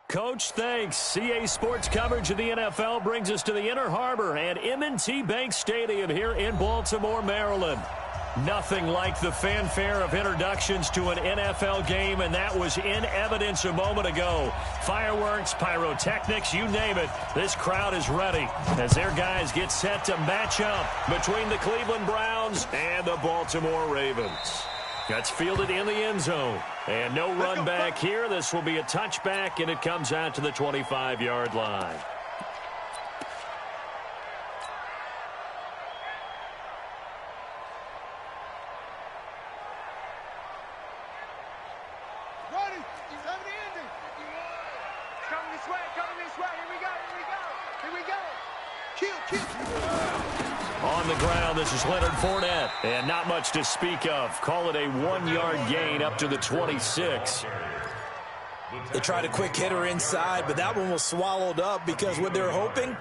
Coach, thanks. CA Sports coverage of the NFL brings us to the Inner Harbor at M&T Bank Stadium here in Baltimore, Maryland. Nothing like the fanfare of introductions to an NFL game, and that was in evidence a moment ago. Fireworks, pyrotechnics, you name it. This crowd is ready as their guys get set to match up between the Cleveland Browns and the Baltimore Ravens. That's fielded in the end zone. And no run back here. This will be a touchback, and it comes out to the 25-yard line. On the ground, this is Leonard Fournette. And not much to speak of. Call it a 1-yard gain up to the 26. They tried a quick hitter inside, but that one was swallowed up because what they're hoping,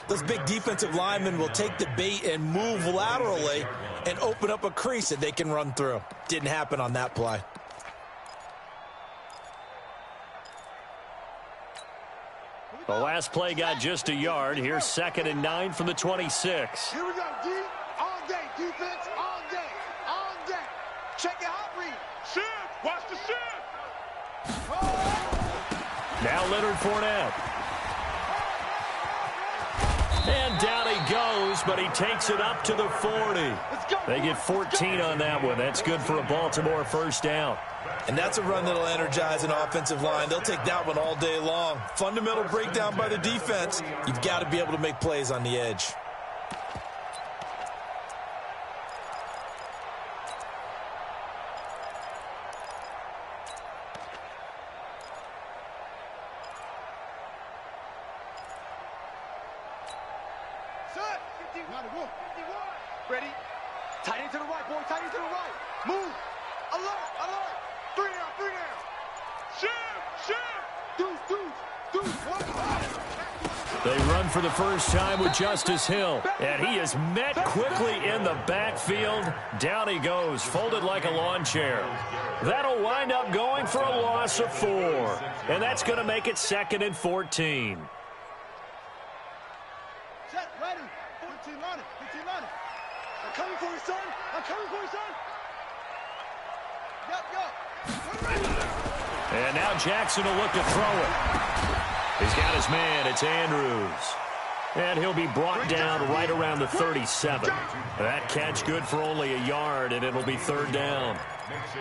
those big defensive linemen will take the bait and move laterally and open up a crease that they can run through. Didn't happen on that play. The last play got just a yard. Here's 2nd and 9 from the 26. Here we go, D. All day. Defense, all day. All day. Check your hot read. Shift. Watch the shift. Now Leonard Fournette. And down he goes, but he takes it up to the 40. They get 14 on that one. That's good for a Baltimore first down. And that's a run that'll energize an offensive line. They'll take that one all day long. Fundamental breakdown by the defense. You've got to be able to make plays on the edge. Ready? Tight end to the right, boy. Tight end to the right. Move. Alert, alert. 3 down, 3 down. Shift. Deuce. They run for the first time with Justice Hill. And he is met quickly in the backfield. Down he goes, folded like a lawn chair. That'll wind up going for a loss of 4. And that's going to make it 2nd and 14. Set, ready. 15 on it. I'm coming for you, son. And now Jackson will look to throw it. He's got his man. It's Andrews. And he'll be brought down right around the 37. That catch good for only a yard, and it'll be 3rd down.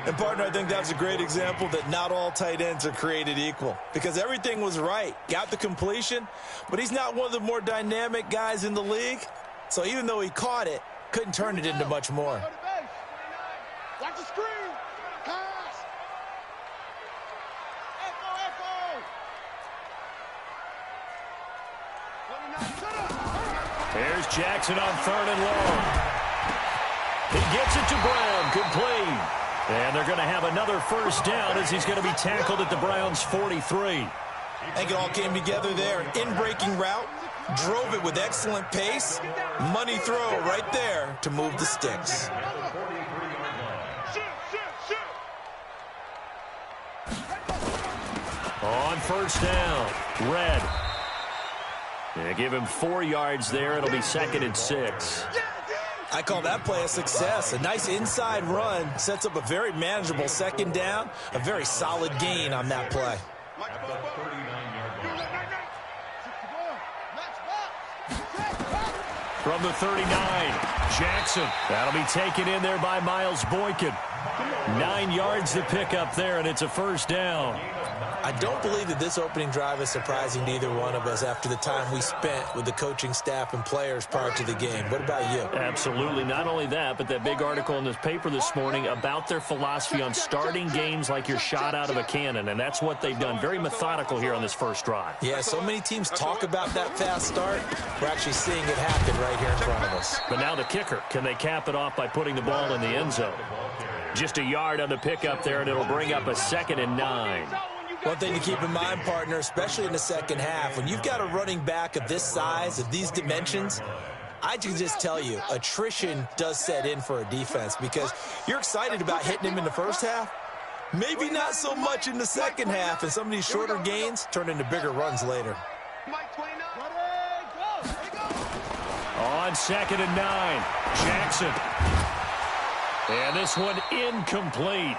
And, partner, I think that was a great example that not all tight ends are created equal because everything was right. Got the completion, but he's not one of the more dynamic guys in the league. So even though he caught it, couldn't turn it into much more. Watch the screen. Pass. Here's Jackson on 3rd and long. He gets it to Brown, complete. And they're going to have another first down as he's going to be tackled at the Browns' 43. I think it all came together there. In-breaking route, drove it with excellent pace. Money throw right there to move the sticks. On first down, Red. They give him 4 yards there. It'll be 2nd and 6. I call that play a success. A nice inside run sets up a very manageable 2nd down. A very solid gain on that play. From the 39, Jackson. That'll be taken in there by Miles Boykin. 9 yards to pick up there, and it's a first down. I don't believe that this opening drive is surprising to either one of us after the time we spent with the coaching staff and players prior to the game. What about you? Absolutely. Not only that, but that big article in this paper this morning about their philosophy on starting games like you're shot out of a cannon, and that's what they've done. Very methodical here on this first drive. Yeah, so many teams talk about that fast start. We're actually seeing it happen right here in front of us. But now the kicker. Can they cap it off by putting the ball in the end zone? Just a yard on the pickup there, and it'll bring up a 2nd and 9. One thing to keep in mind, partner, especially in the second half, when you've got a running back of this size, of these dimensions, I can just tell you, attrition does set in for a defense because you're excited about hitting him in the first half, Maybe not so much in the second half, and some of these shorter gains turn into bigger runs later. On 2nd and 9, Jackson. And this one incomplete.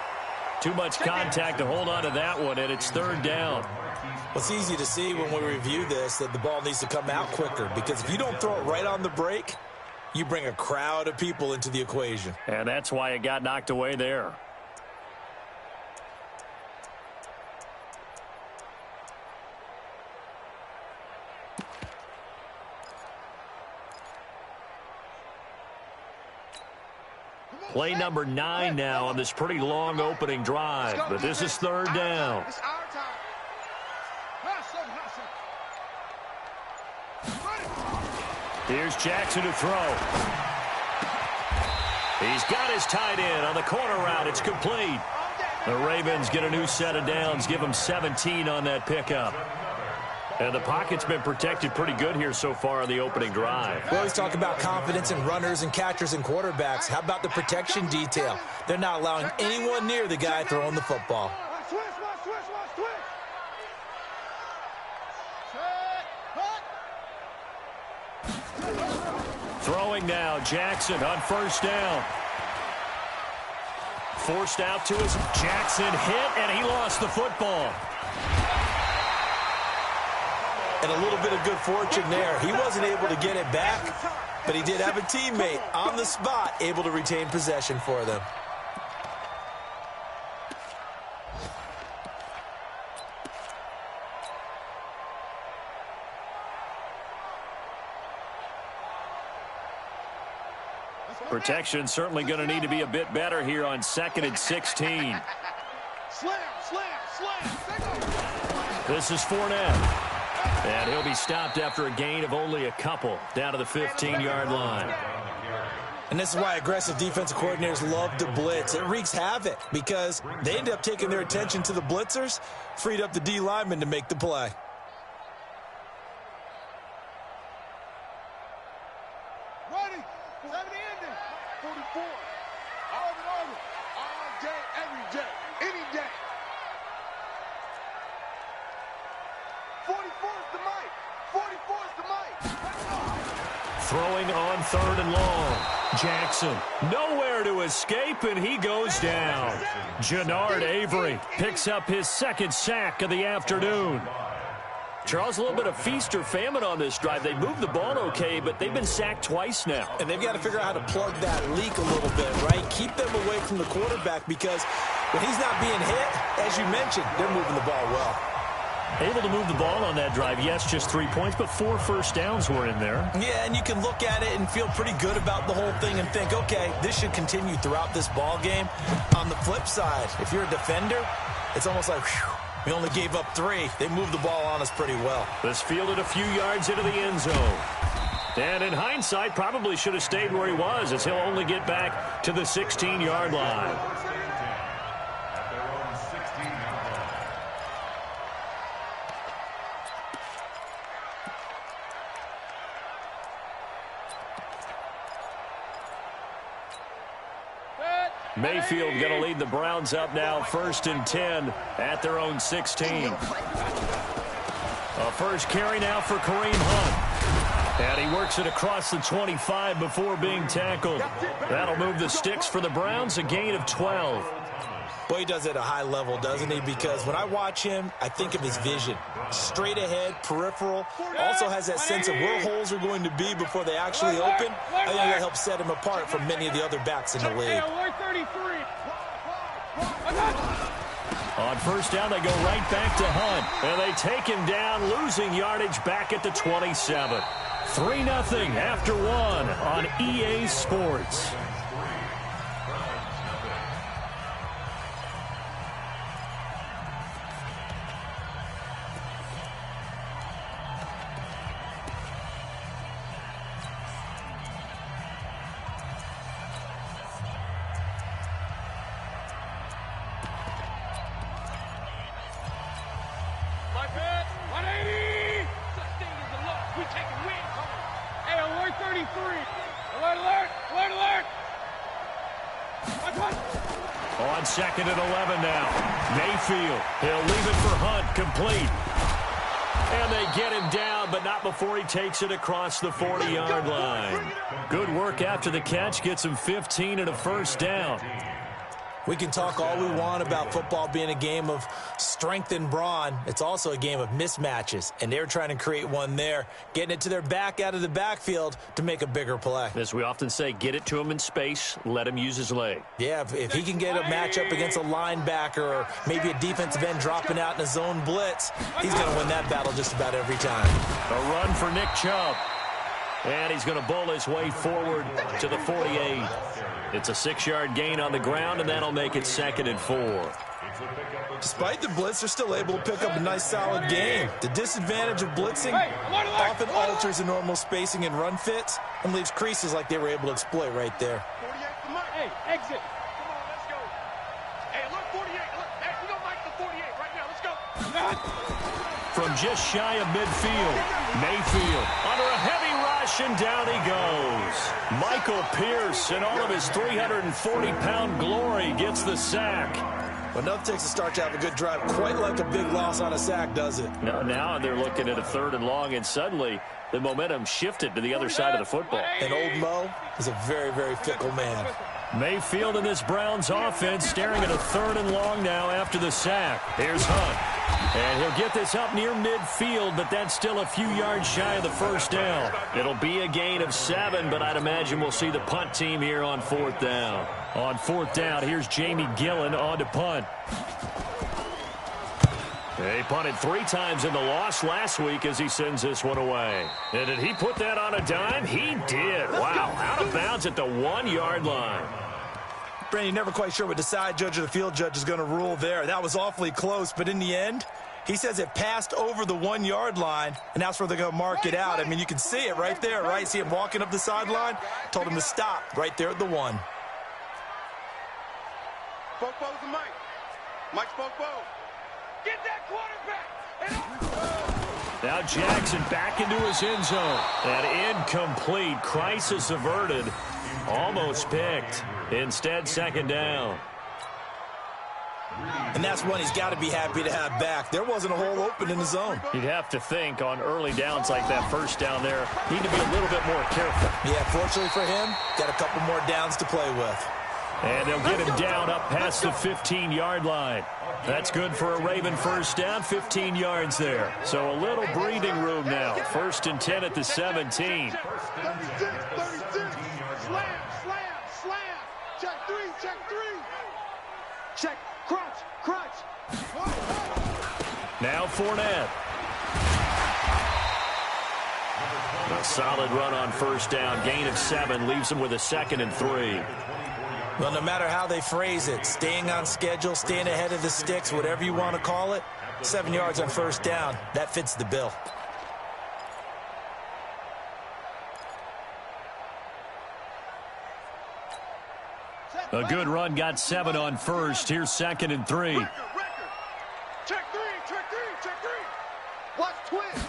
Too much contact to hold on to that one, and it's 3rd down. Well, it's easy to see when we review this that the ball needs to come out quicker, because if you don't throw it right on the break, you bring a crowd of people into the equation. And that's why it got knocked away there. Play number 9 now on this pretty long opening drive, but this is 3rd down. Here's Jackson to throw. He's got his tight end on the corner route. It's complete. The Ravens get a new set of downs, give them 17 on that pickup. And the pocket's been protected pretty good here so far on the opening drive. We always talk about confidence in runners and catchers and quarterbacks. How about the protection detail? They're not allowing anyone near the guy throwing the football. Throwing now, Jackson on 1st down. Forced out to his Jackson hit, and he lost the football. And a little bit of good fortune there. He wasn't able to get it back, but he did have a teammate on the spot able to retain possession for them. Protection certainly going to need to be a bit better here on 2nd and 16. This is Fournette. And he'll be stopped after a gain of only a couple, down to the 15-yard line. And this is why aggressive defensive coordinators love to blitz. It wreaks havoc because they end up taking their attention to the blitzers, freed up the D lineman to make the play. Ready? 70 ending. 44. All day, every day, any day. 44 is the mic. 44 is the mic. Throwing on 3rd and long. Jackson nowhere to escape, and he goes down. Jannard Avery picks up his 2nd sack of the afternoon. Charles, a little bit of feast or famine on this drive. They moved the ball okay, but they've been sacked twice now. And they've got to figure out how to plug that leak a little bit, right? Keep them away from the quarterback because when he's not being hit, as you mentioned, they're moving the ball well. Able to move the ball on that drive. Yes, just 3 points, but 4 first downs were in there. Yeah, and you can look at it and feel pretty good about the whole thing and think, okay, this should continue throughout this ball game. On the flip side, if you're a defender, it's almost like, whew, we only gave up 3. They moved the ball on us pretty well. This fielded a few yards into the end zone. And in hindsight, probably should have stayed where he was, as he'll only get back to the 16-yard line. Mayfield going to lead the Browns up now, 1st and 10 at their own 16. A first carry now for Kareem Hunt. And he works it across the 25 before being tackled. That'll move the sticks for the Browns, a gain of 12. Well, he does it at a high level, doesn't he? Because when I watch him, I think of his vision. Straight ahead, peripheral. Also has that sense of where holes are going to be before they actually open. I think that helps set him apart from many of the other backs in the league. On 1st down, they go right back to Hunt. And they take him down, losing yardage back at the 27. 3-0 after 1 on EA Sports. Alert, alert, alert, alert. On 2nd and 11 now. Mayfield, he'll leave it for Hunt, complete. And they get him down, but not before he takes it across the 40-yard line. Good work after the catch, gets him 15 and a first down. We can talk all we want about football being a game of strength and brawn. It's also a game of mismatches, and they're trying to create one there, getting it to their back out of the backfield to make a bigger play. As we often say, get it to him in space, let him use his leg. Yeah, if he can get a matchup against a linebacker or maybe a defensive end dropping out in a zone blitz, he's going to win that battle just about every time. A run for Nick Chubb. And he's going to bowl his way forward to the 48. It's a 6-yard gain on the ground, and that'll make it 2nd and 4. Despite the blitz, they're still able to pick up a nice, solid gain. The disadvantage of blitzing often alters the normal spacing and run fits and leaves creases like they were able to exploit right there. 48 for Mike. Hey, exit. Come on, let's go. Hey, look, 48. Look, hey, we don't like the 48 right now. Let's go. From just shy of midfield, Mayfield under a heavy rush, and down he goes. Michael Pierce, in all of his 340-pound glory, gets the sack. But enough takes a start to have a good drive. Quite like a big loss on a sack, does it? Now they're looking at a 3rd and long, and suddenly the momentum shifted to the other side of the football. And old Mo is a very, very fickle man. Mayfield in this Browns offense staring at a 3rd and long now after the sack. Here's Hunt. And he'll get this up near midfield, but that's still a few yards shy of the first down. It'll be a gain of 7, but I'd imagine we'll see the punt team here on 4th down. On 4th down, here's Jamie Gillen on to punt. He punted 3 times in the loss last week as he sends this one away. And did he put that on a dime? He did. Wow, out of bounds at the 1-yard line. Brandon, you're never quite sure what the side judge or the field judge is going to rule there. That was awfully close, but in the end, he says it passed over the 1-yard line, and that's where they're going to mark it out. I mean, you can see it right there, right? See him walking up the sideline? Told him to stop right there at the 1. Spoke-Bo's and Mike. Mike Spoke-Bo. Get that quarterback. Now Jackson back into his end zone. And incomplete. Crisis averted. Almost picked. Instead, 2nd down. And that's one he's got to be happy to have back. There wasn't a hole open in the zone. You'd have to think on early downs like that first down there, need to be a little bit more careful. Yeah, fortunately for him, got a couple more downs to play with. And they'll get him down up past the 15-yard line. That's good for a Raven first down, 15 yards there. So a little breathing room now. 1st and 10 at the 17. 36. Slam. Check 3. Check. Crunch. Now Fournette. A solid run on first down. Gain of 7 leaves him with a 2nd and 3. Well, no matter how they phrase it, staying on schedule, staying ahead of the sticks, whatever you want to call it, 7 yards on first down, that fits the bill. A good run, got 7 on first. Here's 2nd and 3. Record. Check 3. Watch twist.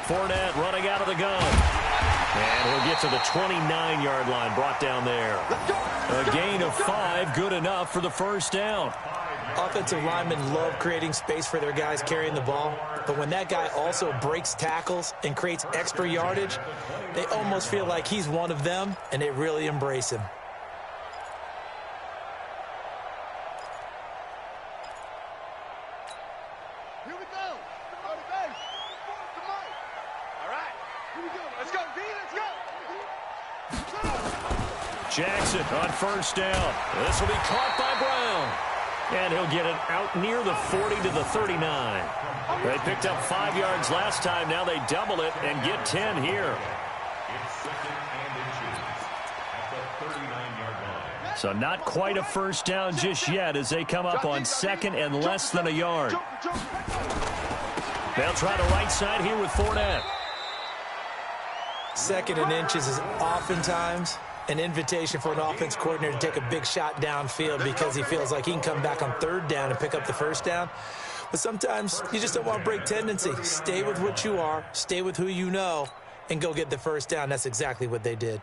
Fournette running out of the gun. And he'll get to the 29-yard line, brought down there. A gain of 5, good enough for the first down. Offensive linemen love creating space for their guys carrying the ball, but when that guy also breaks tackles and creates extra yardage, they almost feel like he's one of them, and they really embrace him. Here we go. All right. Here we go. Let's go, D. Let's go. Jackson on first down. This will be caught by Brown. And he'll get it out near the 40 to the 39. They picked up 5 yards last time. Now they double it and get 10 here. So not quite a first down just yet as they come up on 2nd and less than a yard. They'll try the right side here with Fournette. 2nd and inches is oftentimes an invitation for an offense coordinator to take a big shot downfield because he feels like he can come back on 3rd down and pick up the first down. But sometimes you just don't want to break tendency. Stay with what you are, stay with who you know, and go get the first down. That's exactly what they did.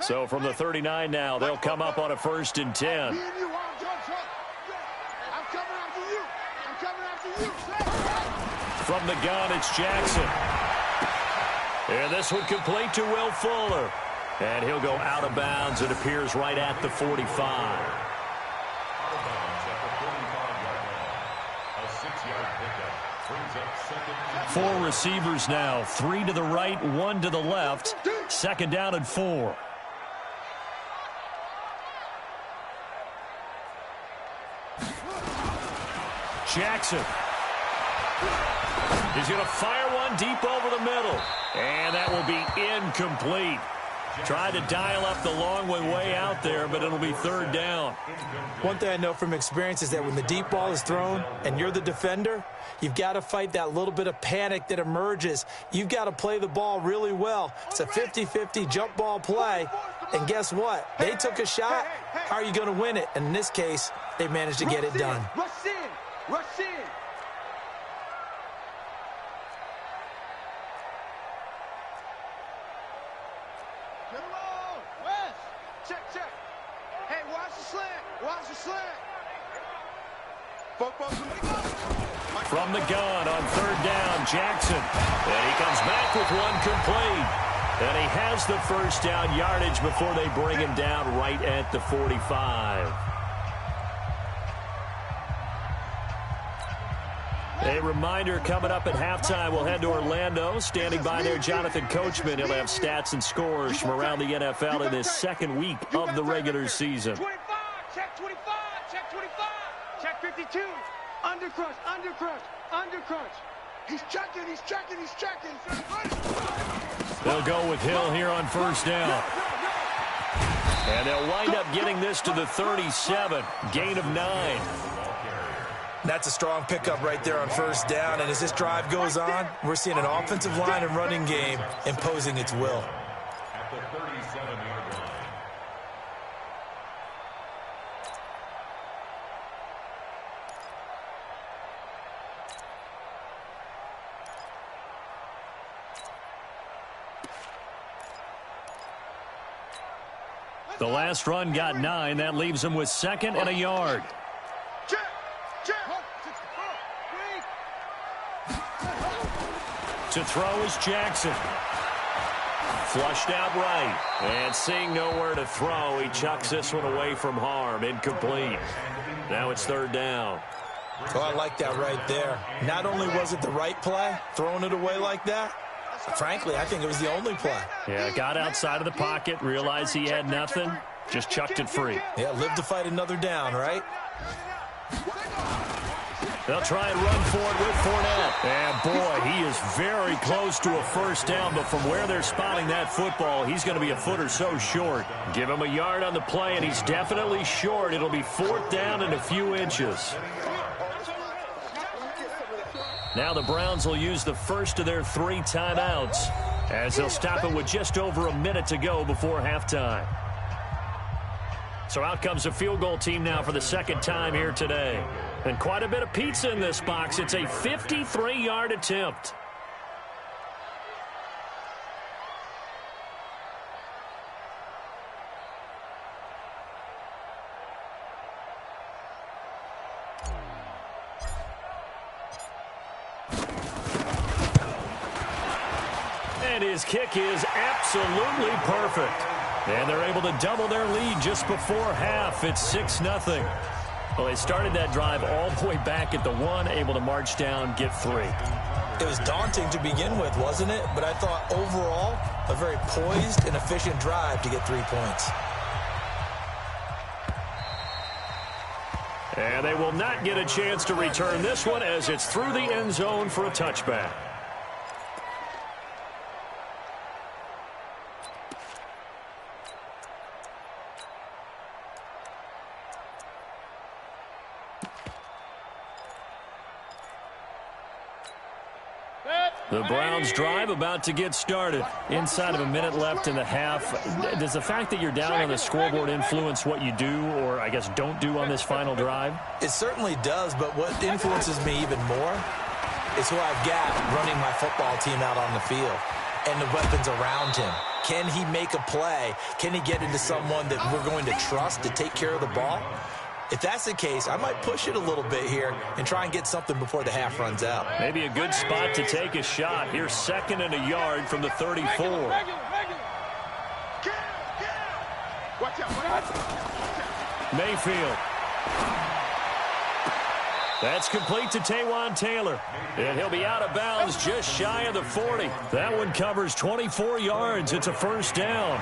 So from the 39 now, they'll come up on a 1st and 10. From the gun, it's Jackson. And this one complete to Will Fuller. And he'll go out of bounds. It appears right at the 45. Four receivers now. 3 to the right, 1 to the left. 2nd down and 4. Jackson. He's going to fire one deep over the middle. And that will be incomplete. Tried to dial up the long way out there, but it'll be 3rd down. One thing I know from experience is that when the deep ball is thrown and you're the defender, you've got to fight that little bit of panic that emerges. You've got to play the ball really well. It's a 50-50 jump ball play. And guess what? They took a shot. How are you going to win it? And in this case, they managed to get it done. Rush in. Rush in. Check. Hey, watch the slant. Watch the slant. From the gun on 3rd down, Jackson. And he comes back with one complete. And he has the 1st down yardage before they bring him down right at the 45. A reminder, coming up at halftime, we'll head to Orlando. Standing by there, Jonathan Coachman. He'll have stats and scores from around the NFL in this 2nd week of the regular season. 25, check 25, check 25, check 52, undercrunch. He's checking. They'll go with Hill here on 1st down. And they'll wind up getting this to the 37, gain of 9. That's a strong pickup right there on 1st down. And as this drive goes on, we're seeing an offensive line and running game imposing its will. At the 37-yard line. The last run got 9. That leaves him with 2nd and a yard. To throw is Jackson. Flushed out right. And seeing nowhere to throw, he chucks this one away from harm. Incomplete. Now it's 3rd down. Oh, I like that right there. Not only was it the right play, throwing it away like that, frankly, I think it was the only play. Yeah, got outside of the pocket, realized he had nothing, just chucked it free. Yeah, live to fight another down, right? They'll try and run for it with Fournette. And, boy, he is very close to a 1st down, but from where they're spotting that football, he's going to be a foot or so short. Give him a yard on the play, and he's definitely short. It'll be 4th down and a few inches. Now the Browns will use the first of their 3 timeouts as they'll stop it with just over a minute to go before halftime. So out comes a field goal team now for the 2nd time here today. And quite a bit of pizza in this box. It's a 53-yard attempt. And his kick is absolutely perfect. And they're able to double their lead just before half. It's 6-0. Well, they started that drive all the way back at the 1, able to march down, get 3. It was daunting to begin with, wasn't it? But I thought overall, a very poised and efficient drive to get 3 points. And they will not get a chance to return this one as it's through the end zone for a touchback. The Browns drive about to get started. Inside of a minute left in the half. Does the fact that you're down on the scoreboard influence what you do, or I guess don't do on this final drive? It certainly does, but what influences me even more is who I've got running my football team out on the field. and the weapons around him. Can he make a play? Can he get into someone that we're going to trust to take care of the ball? If that's the case, I might push it a little bit here and try and get something before the half runs out. Maybe a good spot to take a shot. Here's 2nd and a yard from the 34. Mayfield. That's complete to Taywan Taylor. And he'll be out of bounds just shy of the 40. That one covers 24 yards. It's a first down.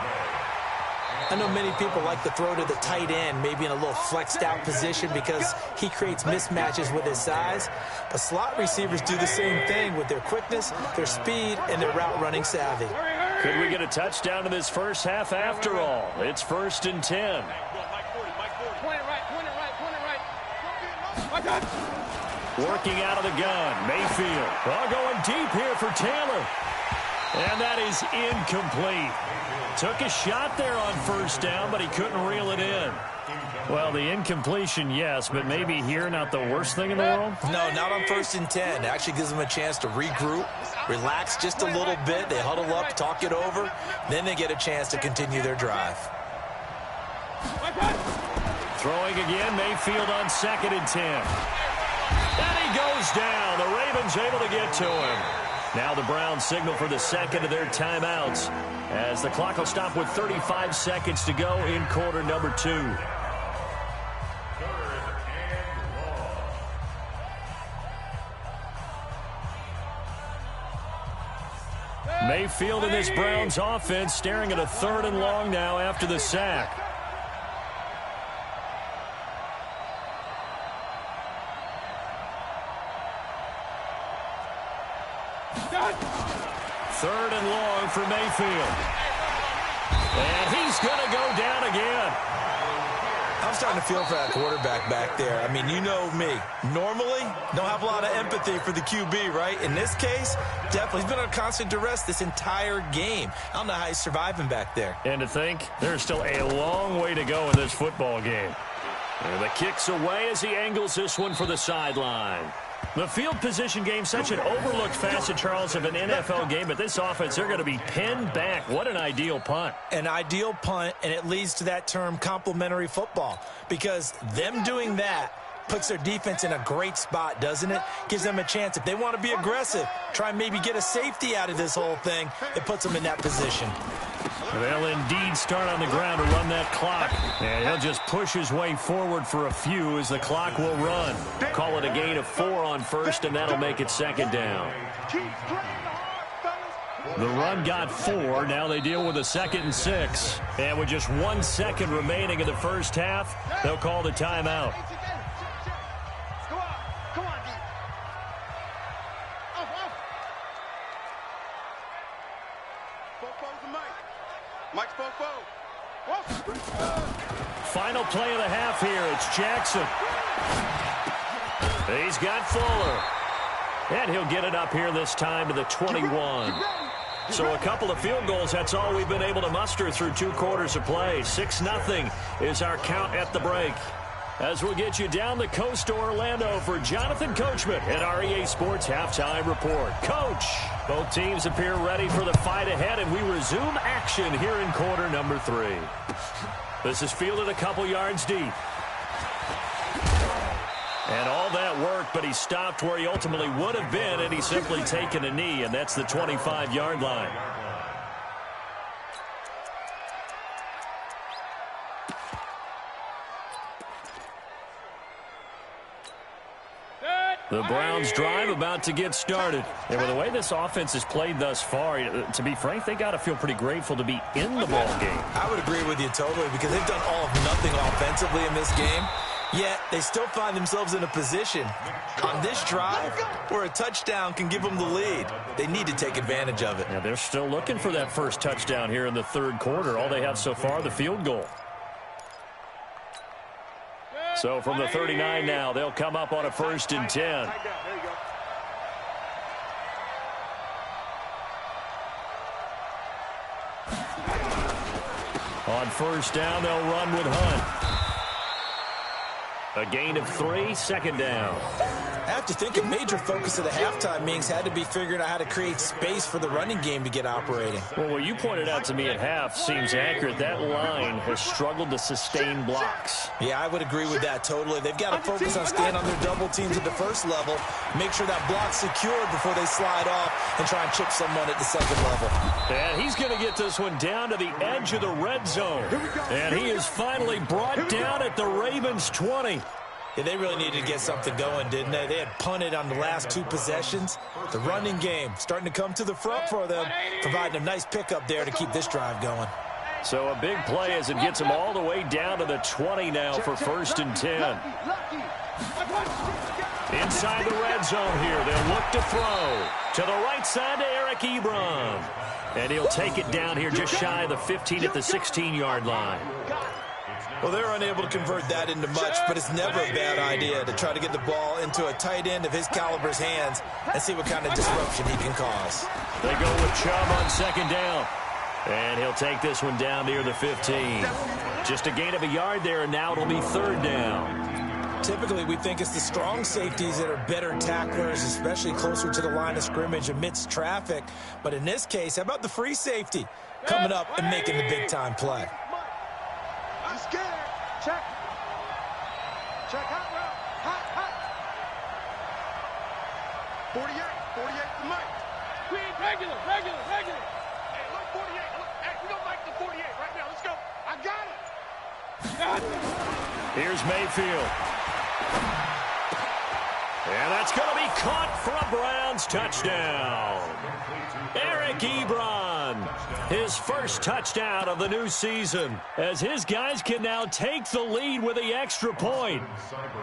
I know many people like to throw to the tight end, maybe in a little flexed out position because he creates mismatches with his size. But slot receivers do the same thing with their quickness, their speed, and their route running savvy. Could we get a touchdown in this first half after all? It's 1st and 10. Working out of the gun, Mayfield. Well, going deep here for Taylor. And that is incomplete. Took a shot there on first down, but he couldn't reel it in. Well, the incompletion, yes, but maybe here not the worst thing in the world? No, not on 1st and 10. It actually gives them a chance to regroup, relax just a little bit. They huddle up, talk it over. Then they get a chance to continue their drive. Throwing again, Mayfield on 2nd and 10. And he goes down. The Ravens able to get to him. Now the Browns signal for the 2nd of their timeouts as the clock will stop with 35 seconds to go in quarter number 2. Mayfield in this Browns offense staring at a 3rd and long now after the sack. Third and long for Mayfield. And he's going to go down again. I'm starting to feel for that quarterback back there. I mean, you know me. Normally, don't have a lot of empathy for the QB, right? In this case, definitely. He's been on constant duress this entire game. I don't know how he's surviving back there. And to think, there's still a long way to go in this football game. And the kick's away as he angles this one for the sideline. The field position game, such an overlooked facet, Charles, of an NFL game. But this offense, they're going to be pinned back. What an ideal punt. An ideal punt, and it leads to that term complementary football. Because them doing that puts their defense in a great spot, doesn't it? Gives them a chance. If they want to be aggressive, try and maybe get a safety out of this whole thing, it puts them in that position. They'll indeed start on the ground to run that clock. And he'll just push his way forward for a few as the clock will run. Call it a gain of 4 on first, and that'll make it 2nd down. The run got 4. Now they deal with a 2nd and 6. And with just 1 second remaining in the first half, they'll call the timeout. Final play of the half here. It's Jackson. He's got Fuller. And he'll get it up here this time to the 21. So a couple of field goals, that's all we've been able to muster through 2 quarters of play. 6-0 is our count at the break. As we'll get you down the coast to Orlando for Jonathan Coachman at our EA Sports Halftime Report. Coach, both teams appear ready for the fight ahead, and we resume action here in quarter number 3. This is fielded a couple yards deep. And all that work, but he stopped where he ultimately would have been, and he's simply taken a knee, and that's the 25-yard line. The Browns drive about to get started. And with the way this offense has played thus far, to be frank, they got to feel pretty grateful to be in the ball game. I would agree with you totally because they've done all of nothing offensively in this game. Yet they still find themselves in a position on this drive where a touchdown can give them the lead. They need to take advantage of it. Yeah, they're still looking for that first touchdown here in the 3rd quarter. All they have so far, the field goal. So from the 39 now, they'll come up on a 1st and 10. On 1st down, they'll run with Hunt. A gain of 3, 2nd down. I have to think a major focus of the halftime meetings had to be figuring out how to create space for the running game to get operating. Well, what you pointed out to me at half seems accurate. That line has struggled to sustain blocks. Yeah, I would agree with that totally. They've got to focus on staying on their double teams at the first level, make sure that block's secured before they slide off and try and chip someone at the second level. And he's going to get this one down to the edge of the red zone. And he is finally brought down at the Ravens' 20. Yeah, they really needed to get something going, didn't they? They had punted on the last two possessions. The running game starting to come to the front for them, providing a nice pickup there to keep this drive going. So a big play as it gets them all the way down to the 20 now for 1st and 10. Inside the red zone here, they'll look to throw. To the right side to Eric Ebron. And he'll take it down here just shy of the 15 at the 16-yard line. Well, they're unable to convert that into much, but it's never a bad idea to try to get the ball into a tight end of his caliber's hands and see what kind of disruption he can cause. They go with Chubb on 2nd down. And he'll take this one down near the 15. Just a gain of a yard there, and now it'll be 3rd down. Typically, we think it's the strong safeties that are better tacklers, especially closer to the line of scrimmage amidst traffic. But in this case, how about the free safety coming up and making the big-time play? I'm scared. Check. Check. Hot route. Hot. 48 for Mike. Regular. Hey, look, 48. Look, hey, we don't like the 48 right now. Let's go. I got it. Here's Mayfield. And that's going to be caught for a Browns touchdown. Eric Ebron, his first touchdown of the new season, as his guys can now take the lead with the extra point.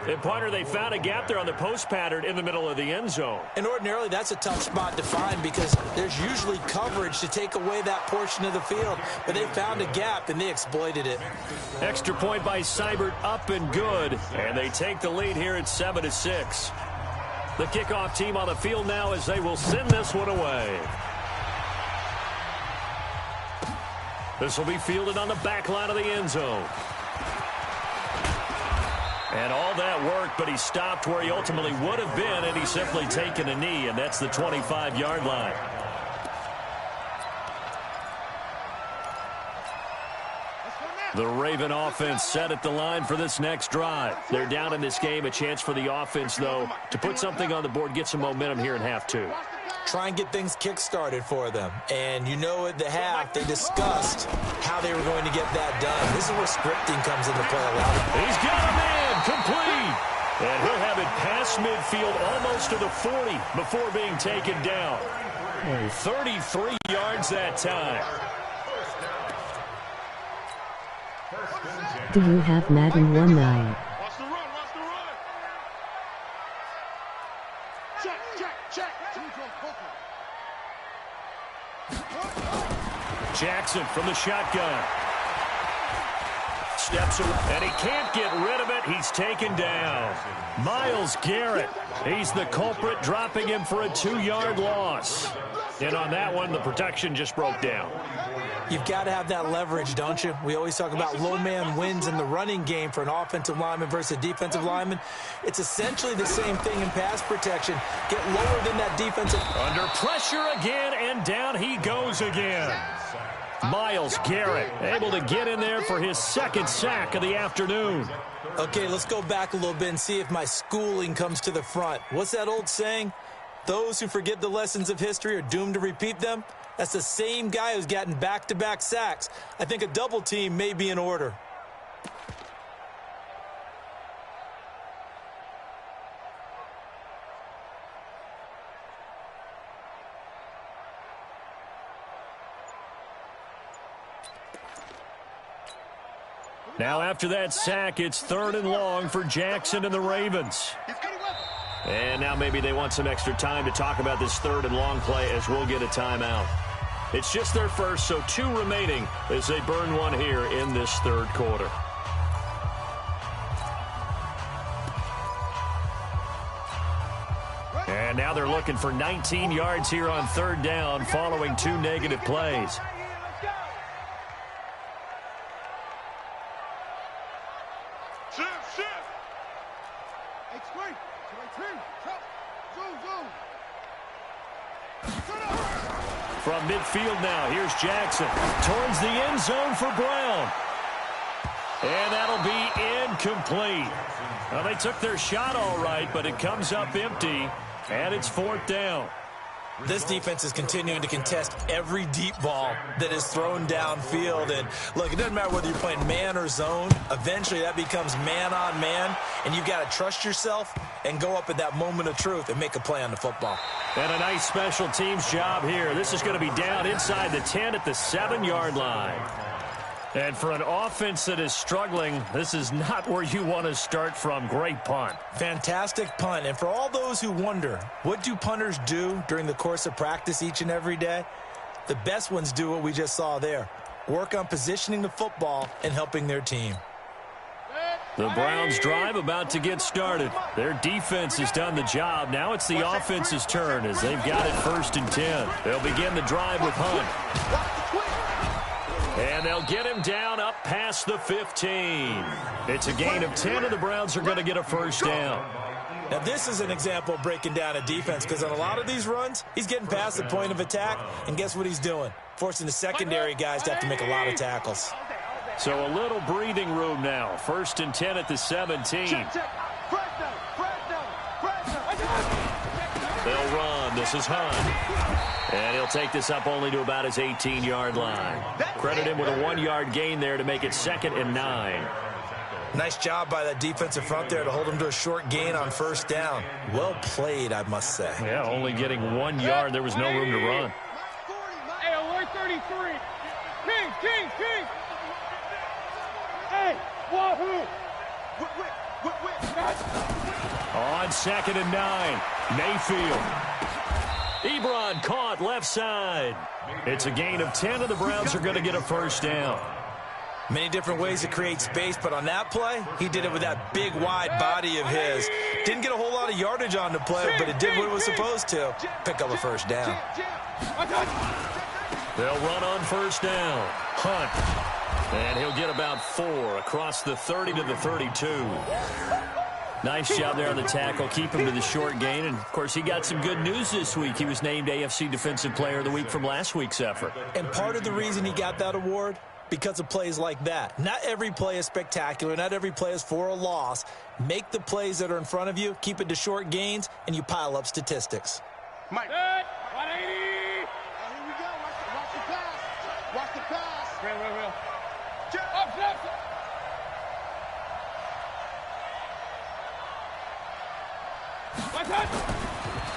And, partner, they found a gap there on the post pattern in the middle of the end zone. And ordinarily, that's a tough spot to find because there's usually coverage to take away that portion of the field. But they found a gap, and they exploited it. Extra point by Seibert, up and good. And they take the lead here at 7-6. The kickoff team on the field now as they will send this one away. This will be fielded on the back line of the end zone. And all that worked, but he stopped where he ultimately would have been, and he's simply taken a knee, and that's the 25-yard line. The Raven offense set at the line for this next drive. They're down in this game. A chance for the offense, though, to put something on the board, get some momentum here in half 2. Try and get things kick-started for them. And you know at the half, they discussed how they were going to get that done. This is where scripting comes into play a lot. He's got a man, complete. And he'll have it past midfield almost to the 40 before being taken down. 33 yards that time. Do you have Madden 19? Watch the run. Check. Jackson from the shotgun. Steps away, and he can't get rid of it. He's taken down. Myles Garrett, he's the culprit, dropping him for a 2-yard loss. And on that one, the protection just broke down. You've got to have that leverage, don't you? We always talk about low man wins in the running game for an offensive lineman versus a defensive lineman. It's essentially the same thing in pass protection. Get lower than that defensive. Under pressure again, and down he goes again. Myles Garrett able to get in there for his 2nd sack of the afternoon. Okay, let's go back a little bit and see if my schooling comes to the front. What's that old saying? Those who forget the lessons of history are doomed to repeat them. That's the same guy who's gotten back-to-back sacks. I think a double team may be in order. Now after that sack, it's 3rd and long for Jackson and the Ravens. And now maybe they want some extra time to talk about this 3rd and long play as we'll get a timeout. It's just their first, so 2 remaining as they burn one here in this 3rd quarter. And now they're looking for 19 yards here on 3rd down following 2 negative plays. Shift. H3. From midfield now, here's Jackson. Towards the end zone for Brown. And that'll be incomplete. Well, they took their shot all right, but it comes up empty, and it's 4th down. This defense is continuing to contest every deep ball that is thrown downfield. And, look, it doesn't matter whether you're playing man or zone. Eventually, that becomes man on man, and you've got to trust yourself and go up at that moment of truth and make a play on the football. And a nice special teams job here. This is going to be down inside the 10 at the 7-yard line. And for an offense that is struggling, this is not where you want to start from. Great punt. Fantastic punt. And for all those who wonder, what do punters do during the course of practice each and every day? The best ones do what we just saw there. Work on positioning the football and helping their team. The Browns drive about to get started. Their defense has done the job. Now it's the offense's turn as they've got it 1st and 10. They'll begin the drive with Hunt. And they'll get him down up past the 15. It's a gain of 10, and the Browns are going to get a 1st down. Now, this is an example of breaking down a defense because on a lot of these runs, he's getting past the point of attack, and guess what he's doing? Forcing the secondary guys to have to make a lot of tackles. So a little breathing room now. 1st and 10 at the 17. They'll run. This is Hunt. And he'll take this up only to about his 18-yard line. Credit him with a 1-yard gain there to make it 2nd and 9. Nice job by that defensive front there to hold him to a short gain on 1st down. Well played, I must say. Yeah, only getting 1 yard. There was no room to run. Hey, alert 33. King. Hey, wahoo. On 2nd and 9, Mayfield. Ebron caught left side. It's a gain of 10, and the Browns are going to get a 1st down. Many different ways to create space, but on that play, he did it with that big, wide body of his. Didn't get a whole lot of yardage on the play, but it did what it was supposed to. Pick up a 1st down. They'll run on 1st down. Hunt. And he'll get about 4 across the 30 to the 32. Nice job there on the tackle. Keep him to the short gain. And, of course, he got some good news this week. He was named AFC Defensive Player of the Week from last week's effort. And part of the reason he got that award, because of plays like that. Not every play is spectacular. Not every play is for a loss. Make the plays that are in front of you, keep it to short gains, and you pile up statistics. Mike. 180. Here we go. Watch the pass. Watch the pass. Real.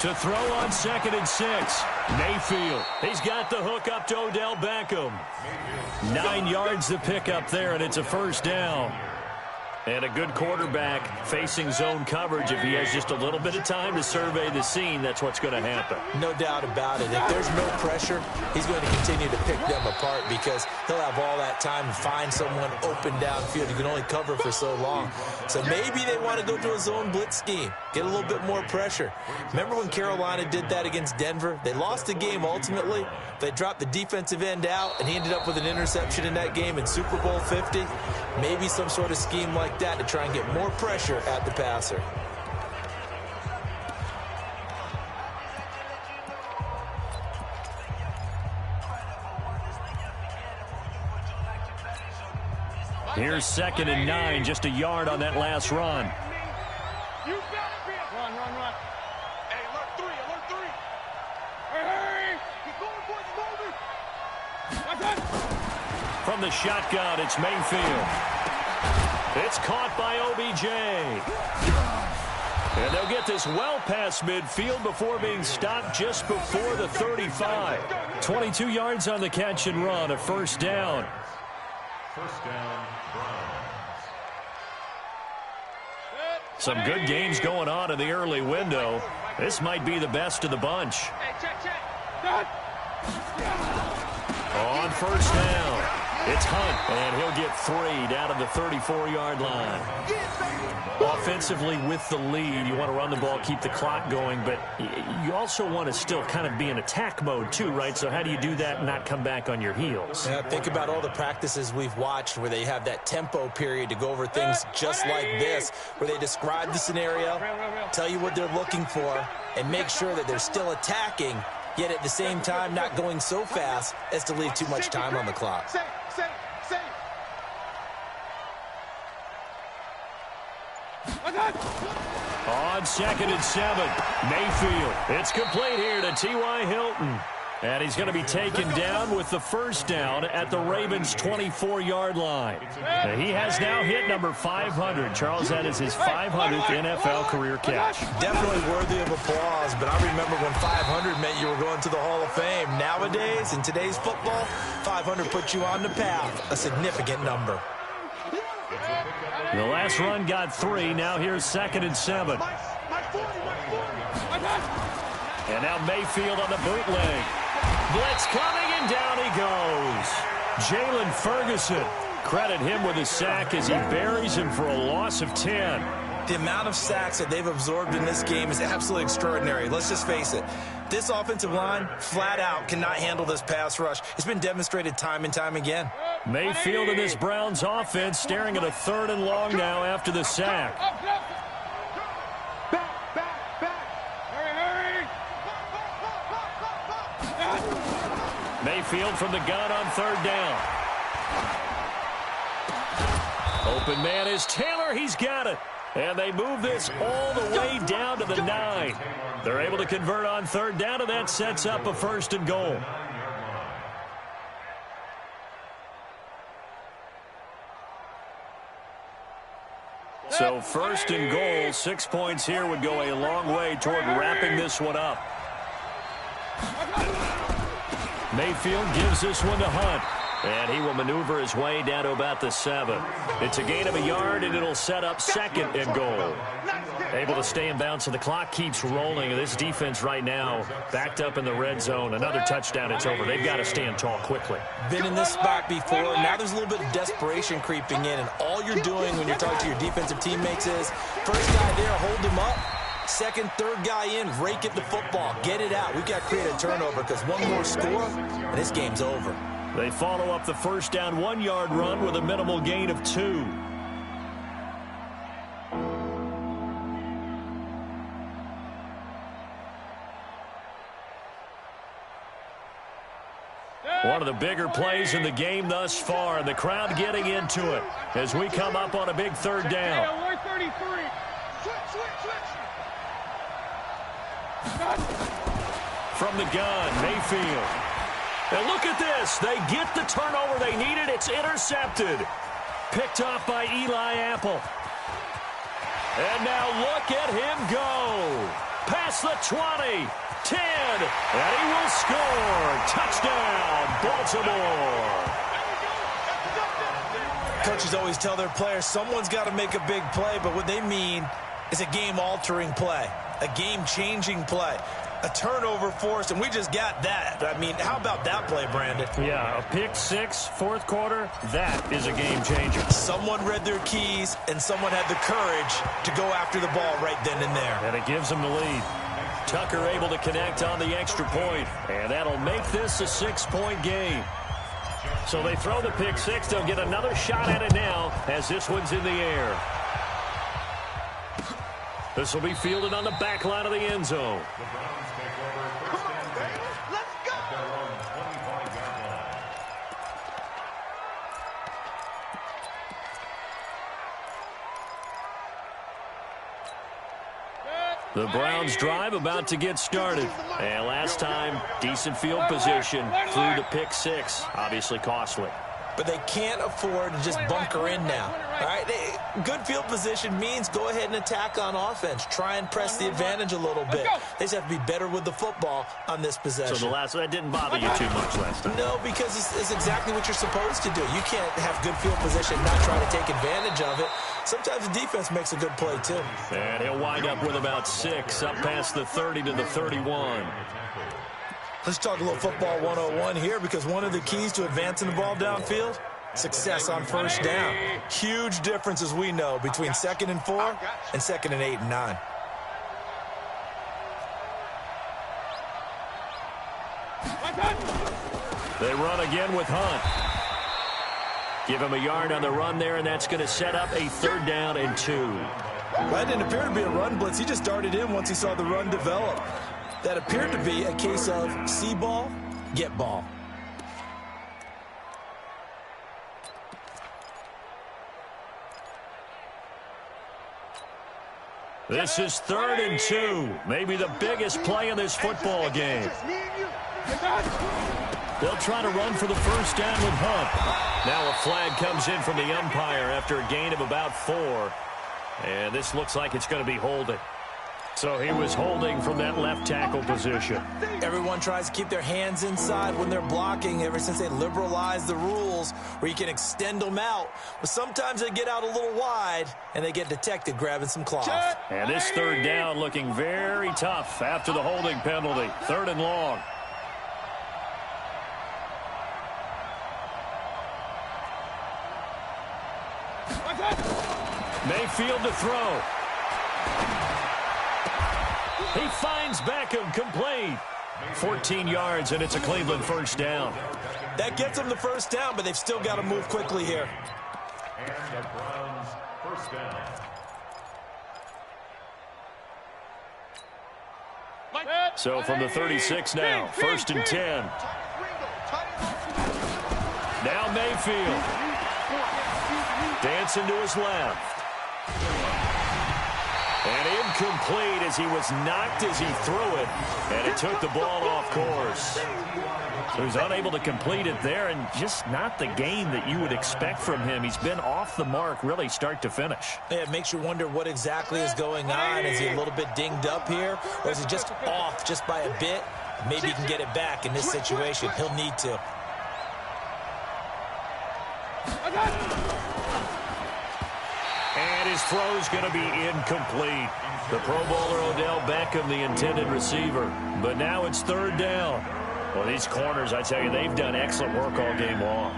To throw on 2nd and 6. Mayfield. He's got the hook up to Odell Beckham. 9 yards to pick up there, and it's a 1st down. And a good quarterback facing zone coverage. If he has just a little bit of time to survey the scene, that's what's going to happen. No doubt about it. If there's no pressure, he's going to continue to pick them apart because he'll have all that time to find someone open downfield. You can only cover for so long. So maybe they want to go to a zone blitz scheme, get a little bit more pressure. Remember when Carolina did that against Denver? They lost the game ultimately. They dropped the defensive end out, and he ended up with an interception in that game in Super Bowl 50. Maybe some sort of scheme like that to try and get more pressure at the passer. Here's 2nd and 9, just a yard on that last run. You better be. Run. Hey, alert 3. Hurry. Keep going, boys, moving. Watch out. From the shotgun, it's Mayfield. It's caught by OBJ. And they'll get this well past midfield before being stopped just before the 35. 22 yards on the catch and run, a 1st down. 1st down, Browns. Some good games going on in the early window. This might be the best of the bunch. Hey, check. On 1st down, it's Hunt, and he'll get 3 down to the 34-yard line. Offensively with the lead, you want to run the ball, keep the clock going, but you also want to still kind of be in attack mode too, right? So how do you do that and not come back on your heels? Yeah, think about all the practices we've watched where they have that tempo period to go over things just like this, where they describe the scenario, tell you what they're looking for, and make sure that they're still attacking yet at the same time not going so fast as to leave too much time on the clock. Safe. On 2nd and 7, Mayfield. It's complete here to T.Y. Hilton. And he's going to be taken down with the first down at the Ravens' 24-yard line. He has now hit number 500. Charles, that is his 500th NFL career catch. Definitely worthy of applause, but I remember when 500 meant you were going to the Hall of Fame. Nowadays, in today's football, 500 puts you on the path, a significant number. The last run got 3. Now here's 2nd and 7. And now Mayfield on the bootleg. Blitz coming, and down he goes. Jalen Ferguson. Credit him with a sack as he buries him for a loss of 10. The amount of sacks that they've absorbed in this game is absolutely extraordinary. Let's just face it. This offensive line, flat out, cannot handle this pass rush. It's been demonstrated time and time again. Mayfield and this Browns offense staring at a 3rd and long now after the sack. Mayfield from the gun on 3rd down. Open man is Taylor. He's got it. And they move this all the way down to the 9. They're able to convert on 3rd down, and that sets up a 1st and goal. So 1st and goal, 6 points here would go a long way toward wrapping this one up. Mayfield gives this one to Hunt. And he will maneuver his way down to about the 7. It's a gain of a yard, and it'll set up 2nd and goal. Able to stay in bounds, so the clock keeps rolling. This defense right now backed up in the red zone. Another touchdown, it's over. They've got to stand tall quickly. Been in this spot before. Now there's a little bit of desperation creeping in, and all you're doing when you're talking to your defensive teammates is, first guy there, hold him up. 2nd, 3rd guy in, rake at the football. Get it out. We've got to create a turnover because one more score, and this game's over. They follow up the first down 1-yard run with a minimal gain of 2. One of the bigger plays in the game thus far, and the crowd getting into it as we come up on a big 3rd down. From the gun, Mayfield. And look at this. They get the turnover they needed. It's intercepted. Picked off by Eli Apple. And now look at him go. Past the 20, 10, and he will score. Touchdown, Baltimore. Coaches always tell their players someone's got to make a big play, but what they mean is a game-altering play, a game-changing play. A turnover forced, and we just got that. I mean, how about that play, Brandon? Yeah, a pick 6, 4th quarter, that is a game changer. Someone read their keys, and someone had the courage to go after the ball right then and there. And it gives them the lead. Tucker able to connect on the extra point, and that'll make this a 6-point game. So they throw the pick 6. They'll get another shot at it now as this one's in the air. This will be fielded on the back line of the end zone. The Browns drive about to get started. And last time, decent field position through the pick 6. Obviously costly. But they can't afford to just bunker in now. All right, good field position means go ahead and attack on offense. Try and press the advantage a little bit. They just have to be better with the football on this possession. So that didn't bother you too much last time? No, because it's exactly what you're supposed to do. You can't have good field position and not try to take advantage of it. Sometimes the defense makes a good play, too. And he'll wind up with about 6, up past the 30 to the 31. Let's talk a little football 101 here, because one of the keys to advancing the ball downfield, success on first down. Huge difference, as we know, between 2nd and 4 and 2nd and 8 and 9. They run again with Hunt. Give him a yard on the run there, and that's going to set up a 3rd down and 2. That didn't appear to be a run blitz. He just darted in once he saw the run develop. That appeared to be a case of see ball, get ball. This is 3rd and 2. Maybe the biggest play in this football game. They'll try to run for the first down with Hunt. Now a flag comes in from the umpire after a gain of about 4. And this looks like it's going to be holding. So he was holding from that left tackle position. Everyone tries to keep their hands inside when they're blocking ever since they liberalized the rules where you can extend them out. But sometimes they get out a little wide and they get detected grabbing some cloth. And this 3rd down looking very tough after the holding penalty. 3rd and long. Mayfield to throw. He finds Beckham complete. 14 yards, and it's a Cleveland first down. That gets them the first down, but they've still got to move quickly here. And the Browns first down. So from the 36 now, 1st and 10. Now Mayfield. Dancing to his left. And incomplete as he was knocked as he threw it. And it took the ball off course. So he's unable to complete it there, and just not the game that you would expect from him. He's been off the mark really start to finish. Yeah, it makes you wonder what exactly is going on. Is he a little bit dinged up here? Or is he just off just by a bit? Maybe he can get it back in this situation. He'll need to. And his throw's going to be incomplete. The Pro Bowler Odell Beckham, the intended receiver. But now it's 3rd down. Well, these corners, I tell you, they've done excellent work all game long.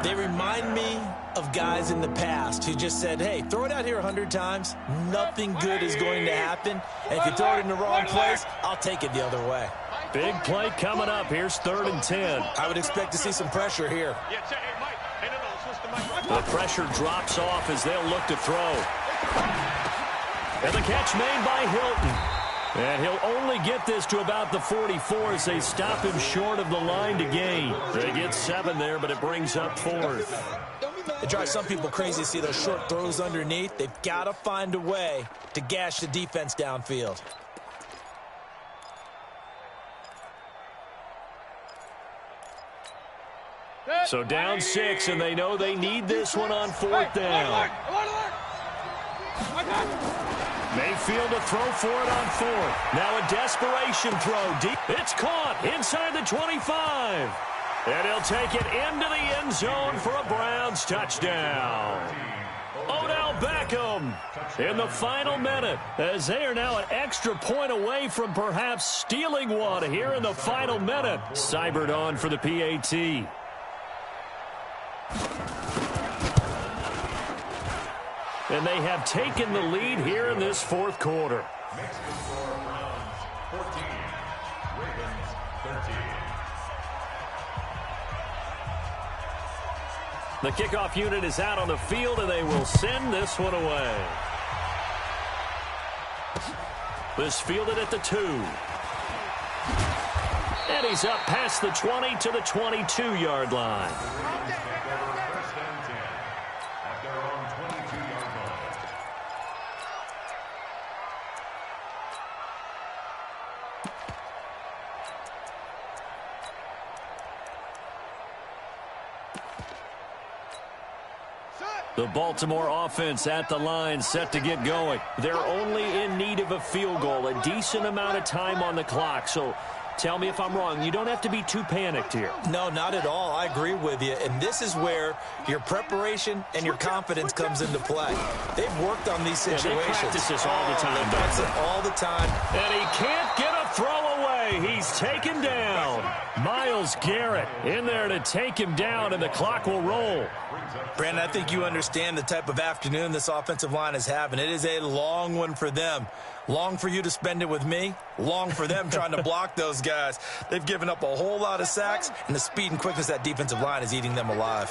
They remind me of guys in the past who just said, hey, throw it out here 100 times. Nothing good is going to happen. And if you throw it in the wrong place, I'll take it the other way. Big play coming up. Here's 3rd and 10. I would expect to see some pressure here. The pressure drops off as they'll look to throw. And the catch made by Hilton. And he'll only get this to about the 44 as they stop him short of the line to gain. They get 7 there, but it brings up 4th. It drives some people crazy to see those short throws underneath. They've got to find a way to gash the defense downfield. So down 6, and they know they need this one on 4th down. Mayfield to throw for it on 4th. Now a desperation throw deep. It's caught inside the 25. And he'll take it into the end zone for a Browns touchdown. Odell Beckham in the final minute as they are now an extra point away from perhaps stealing one here in the final minute. Cybered on for the PAT. And they have taken the lead here in this 4th quarter. Mexican score, Browns 14, Ravens 13. The kickoff unit is out on the field, and they will send this one away. This fielded at the 2. And he's up past the 20 to the 22-yard line. First and 10 at their own 22-yard line. The Baltimore offense at the line, set to get going. They're only in need of a field goal, a decent amount of time on the clock. So tell me if I'm wrong. You don't have to be too panicked here. No, not at all. I agree with you. And this is where your preparation and your confidence comes into play. They've worked on these situations. Yeah, they practice this all the time. They practice it all the time. And he can't get a throw away. He's taken down. Myles Garrett in there to take him down, and the clock will roll. Brandon, I think you understand the type of afternoon this offensive line is having. It is a long one for them. Long for you to spend it with me. Long for them trying to block those guys. They've given up a whole lot of sacks, and the speed and quickness of that defensive line is eating them alive.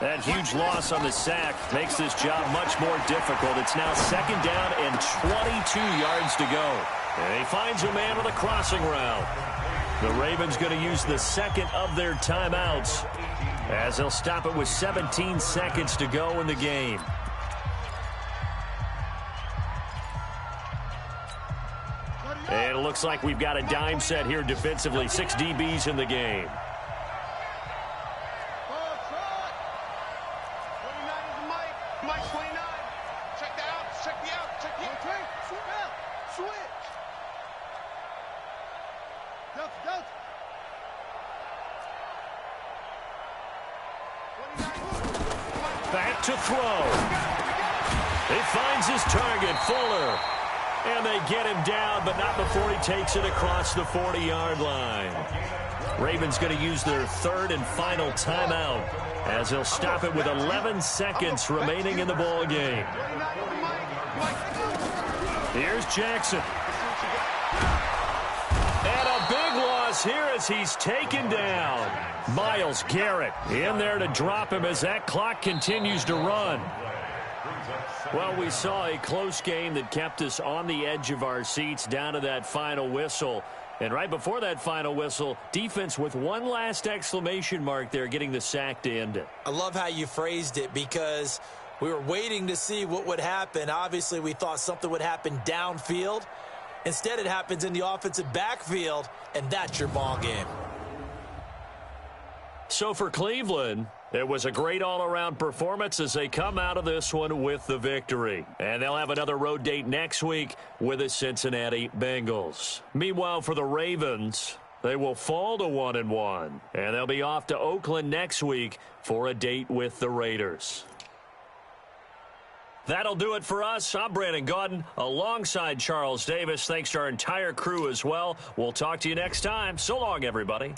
That huge loss on the sack makes this job much more difficult. It's now 2nd down and 22 yards to go. And he finds a man on the crossing route. The Ravens going to use the second of their timeouts as they'll stop it with 17 seconds to go in the game. And it looks like we've got a dime set here defensively. 6 DBs in the game. 29 is the Mike. Mike 29. Check the out. Check the out. Check the out. Switch out. Switch. Go. 29. Back to throw. He finds his target, Fuller. And they get him down, but not before he takes it across the 40-yard line. Ravens going to use their third and final timeout as they'll stop it with 11 seconds remaining in the ball game. Here's Jackson. And a big loss here as he's taken down. Myles Garrett in there to drop him as that clock continues to run. Well, we saw a close game that kept us on the edge of our seats down to that final whistle. And right before that final whistle, defense with one last exclamation mark there, getting the sack to end it. I love how you phrased it because we were waiting to see what would happen. Obviously, we thought something would happen downfield. Instead, it happens in the offensive backfield, and that's your ball game. So for Cleveland, it was a great all-around performance as they come out of this one with the victory. And they'll have another road date next week with the Cincinnati Bengals. Meanwhile, for the Ravens, they will fall to 1-1. And they'll be off to Oakland next week for a date with the Raiders. That'll do it for us. I'm Brandon Gaudin alongside Charles Davis. Thanks to our entire crew as well. We'll talk to you next time. So long, everybody.